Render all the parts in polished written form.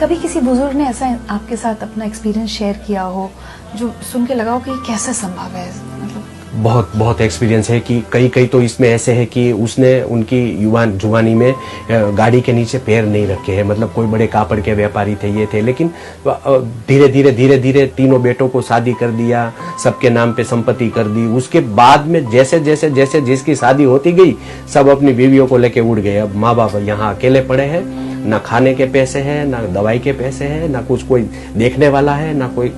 कभी किसी बुजुर्ग ने ऐसा आपके साथ अपना एक्सपीरियंस शेयर किया हो जो सुन के लगा हो कि ये कैसे संभव है? मतलब बहुत बहुत एक्सपीरियंस है कि कई तो इसमें ऐसे है कि उसने उनकी जुवानी में गाड़ी के नीचे पैर नहीं रखे हैं। मतलब कोई बड़े कापड़ के व्यापारी थे, ये थे, लेकिन धीरे धीरे तीनों बेटों को शादी कर दिया, सबके नाम पे संपत्ति कर दी। उसके बाद में जैसे जैसे जैसे जिसकी शादी होती गई सब अपनी बीवियों को लेके उड़ गए। अब माँ बाप यहाँ अकेले पड़े हैं, ना खाने के पैसे हैं, ना दवाई के पैसे हैं, ना कुछ कोई देखने वाला है, ना कोई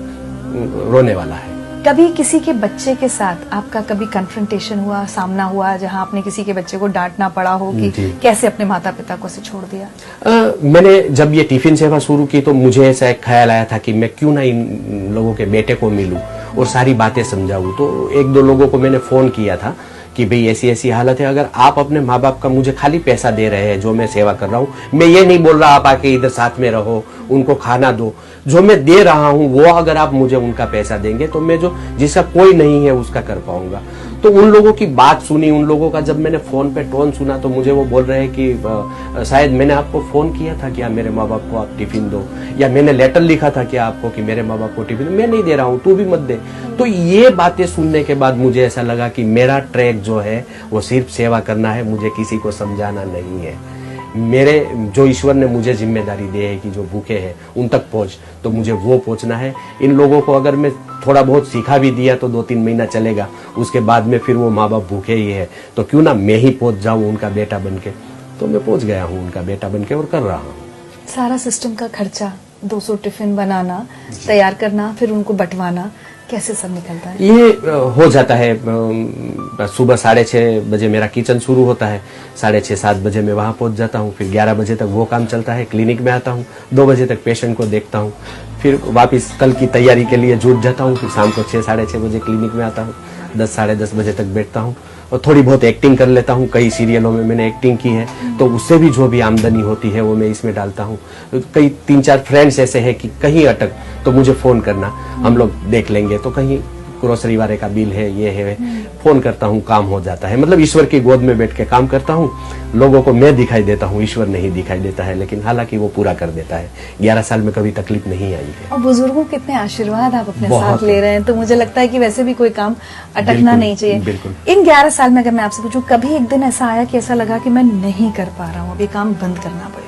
रोने वाला है। कभी किसी के बच्चे के साथ आपका कभी कन्फ्रंटेशन हुआ, सामना हुआ, जहां आपने किसी के बच्चे को डांटना पड़ा हो कि कैसे अपने माता पिता को से छोड़ दिया? मैंने जब ये टिफिन सेवा शुरू की तो मुझे ऐसा एक ख्याल आया था कि मैं क्यों ना इन लोगों के बेटे को मिलूं और सारी बातें समझाऊं। तो एक दो लोगों को मैंने फोन किया था कि भाई ऐसी ऐसी हालत है, अगर आप अपने माँ बाप का मुझे खाली पैसा दे रहे हैं जो मैं सेवा कर रहा हूँ, मैं ये नहीं बोल रहा आप आके इधर साथ में रहो, उनको खाना दो, जो मैं दे रहा हूँ वो अगर आप मुझे उनका पैसा देंगे तो मैं जो जिसका कोई नहीं है उसका कर पाऊंगा। तो उन लोगों की बात सुनी, उन लोगों का जब मैंने फोन पे टोन सुना तो मुझे वो बोल रहे हैं कि शायद मैंने आपको फोन किया था क्या मेरे माँ बाप को आप टिफिन दो, या मैंने लेटर लिखा था क्या आपको कि मेरे माँ बाप को टिफिन, मैं नहीं दे रहा हूँ, तू भी मत दे। तो ये बातें सुनने के बाद मुझे ऐसा लगा कि मेरा ट्रैक जो है वो सिर्फ सेवा करना है, मुझे किसी को समझाना नहीं है। मेरे जो ईश्वर ने मुझे जिम्मेदारी दी है कि जो भूखे हैं उन तक पहुंच, तो मुझे वो पहुंचना है। इन लोगों को अगर मैं थोड़ा बहुत सिखा भी दिया तो 2-3 महीना चलेगा, उसके बाद में फिर वो माँ बाप भूखे ही है, तो क्यों ना मैं ही पहुंच जाऊं उनका बेटा बनके। तो मैं पहुंच गया हूं उनका बेटा बनके और कर रहा हूँ। सारा सिस्टम का खर्चा, 200 टिफिन बनाना, तैयार करना, फिर उनको बंटवाना, कैसे सब निकलता है? ये हो जाता है। सुबह 6:30 बजे मेरा किचन शुरू होता है, 6:30-7 बजे मैं वहां पहुंच जाता हूँ, फिर 11 बजे तक वो काम चलता है। क्लिनिक में आता हूँ, 2 बजे तक पेशेंट को देखता हूँ, फिर वापस कल की तैयारी के लिए जुट जाता हूँ। फिर शाम को 6-6:30 बजे क्लिनिक में आता हूँ, 10-10:30 बजे तक बैठता हूँ और थोड़ी बहुत एक्टिंग कर लेता हूँ। कई सीरियलों में मैंने एक्टिंग की है, तो उससे भी जो भी आमदनी होती है वो मैं इसमें डालता हूँ। कई 3-4 फ्रेंड्स ऐसे हैं कि कहीं अटक तो मुझे फोन करना, हम लोग देख लेंगे। तो कहीं ग्रोसरी वाले का बिल है, ये है, फोन करता हूँ, काम हो जाता है। मतलब ईश्वर की गोद में बैठ के काम करता हूँ। लोगों को मैं दिखाई देता हूँ, ईश्वर नहीं दिखाई देता है, लेकिन हालांकि वो पूरा कर देता है। 11 साल में कभी तकलीफ नहीं आई है। और बुजुर्गों के इतने आशीर्वाद आप अपने साथ ले रहे हैं, तो मुझे लगता है कि वैसे भी कोई काम अटकना नहीं चाहिए। बिल्कुल। इन 11 साल में अगर मैं आपसे पूछूं, कभी एक दिन ऐसा आया कि ऐसा लगा कि मैं नहीं कर पा रहा हूँ, अब ये काम बंद करना पड़ेगा?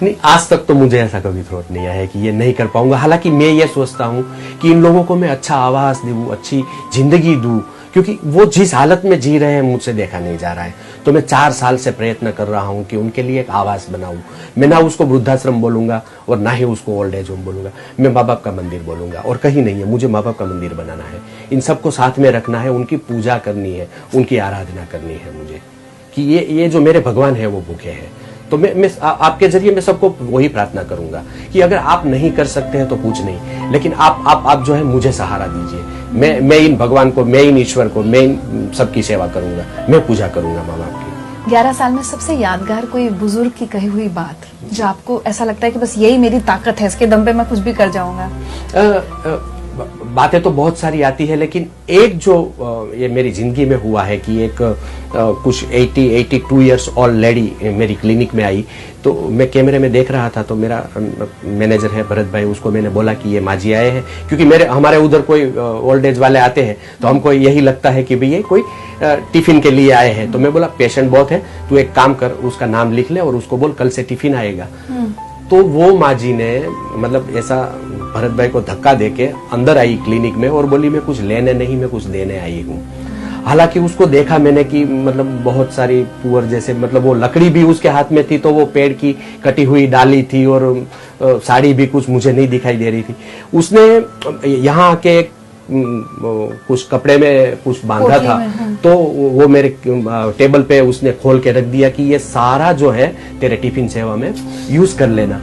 नहीं, आज तक तो मुझे ऐसा कभी थॉट नहीं आया है कि ये नहीं कर पाऊंगा। हालांकि मैं ये सोचता हूँ कि इन लोगों को मैं अच्छा आवास दूं, अच्छी जिंदगी दूं, क्योंकि वो जिस हालत में जी रहे हैं मुझसे देखा नहीं जा रहा है। तो मैं 4 साल से प्रयत्न कर रहा हूँ कि उनके लिए एक आवास बनाऊं। मैं ना उसको वृद्धाश्रम बोलूंगा और ना ही उसको ओल्ड एज होम बोलूंगा, मैं माँ बाप का मंदिर बोलूंगा। और कहीं नहीं है, मुझे माँ बाप का मंदिर बनाना है, इन सबको साथ में रखना है, उनकी पूजा करनी है, उनकी आराधना करनी है मुझे, कि ये जो मेरे भगवान है वो भूखे हैं। तो मैं आपके जरिए मैं सबको वही प्रार्थना करूंगा कि अगर आप नहीं कर सकते हैं तो कुछ नहीं, लेकिन आप जो है मुझे सहारा दीजिए। मैं इन भगवान को, मैं इन ईश्वर को, मैं इन सबकी सेवा करूंगा, मैं पूजा करूंगा माँ बाप की। 11 साल में सबसे यादगार कोई बुजुर्ग की कही हुई बात जो आपको ऐसा लगता है कि बस यही मेरी ताकत है, इसके दम पे मैं कुछ भी कर जाऊंगा? बातें तो बहुत सारी आती है, लेकिन एक जो ये मेरी जिंदगी में हुआ है कि एक कुछ 82 इयर्स ओल्ड लेडी मेरी क्लिनिक में आई। तो मैं कैमरे में देख रहा था, तो मेरा मैनेजर है भरत भाई, उसको मैंने बोला कि ये माँ जी आए हैं, क्योंकि हमारे उधर कोई ओल्ड एज वाले आते हैं तो हमको यही लगता है कि भैया कोई टिफिन के लिए आए हैं। तो मैं बोला पेशेंट बहुत है, तू एक काम कर, उसका नाम लिख ले और उसको बोल कल से टिफिन आएगा। तो वो माँ जी ने मतलब ऐसा भरत भाई को धक्का देके अंदर आई क्लिनिक में और बोली मैं कुछ लेने नहीं, मैं कुछ देने आई हूँ। हालांकि उसको देखा मैंने कि मतलब बहुत सारी पुअर जैसे, मतलब वो लकड़ी भी उसके हाथ में थी, तो वो पेड़ की कटी हुई डाली थी और साड़ी भी कुछ मुझे नहीं दिखाई दे रही थी। उसने यहाँ आके कुछ कपड़े में कुछ बांधा था, तो वो मेरे टेबल पे उसने खोल के रख दिया कि ये सारा जो है तेरे टिफिन सेवा में यूज कर लेना।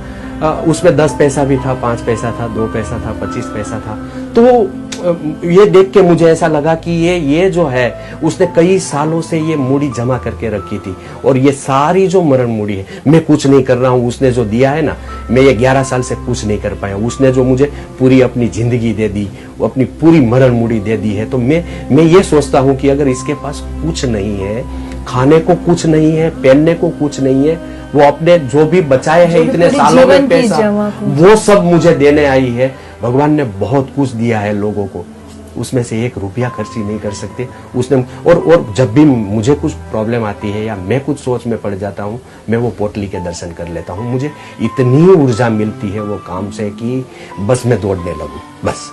उसमें 10 पैसा भी था, 5 पैसा था, 2 पैसा था, 25 पैसा था। तो ये देख के मुझे ऐसा लगा कि ये जो है उसने कई सालों से ये मूड़ी जमा करके रखी थी, और ये सारी जो मरण मूड़ी है मैं कुछ नहीं कर रहा हूँ। उसने जो दिया है ना, मैं ये 11 साल से कुछ नहीं कर पाया। उसने जो मुझे पूरी अपनी जिंदगी दे दी, वो अपनी पूरी मरण मूड़ी दे दी है। तो मैं ये सोचता हूँ कि अगर इसके पास कुछ नहीं है, खाने को कुछ नहीं है, पहनने को कुछ नहीं है, वो अपने जो भी बचाए हैं इतने पूरी सालों जीवन में की पैसा, जमा पूंजी। वो सब मुझे देने आई है। भगवान ने बहुत कुछ दिया है लोगों को, उसमें से 1 रुपया खर्च ही नहीं कर सकते उसने। और जब भी मुझे कुछ प्रॉब्लम आती है या मैं कुछ सोच में पड़ जाता हूँ, मैं वो पोटली के दर्शन कर लेता हूँ। मुझे इतनी ऊर्जा मिलती है वो काम से कि बस मैं दौड़ने लगूं बस।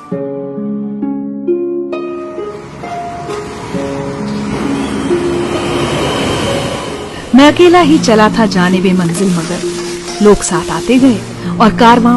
मैं अकेला ही चला था जाने बे मंजिल, मगर लोग साथ आते गए और कारवां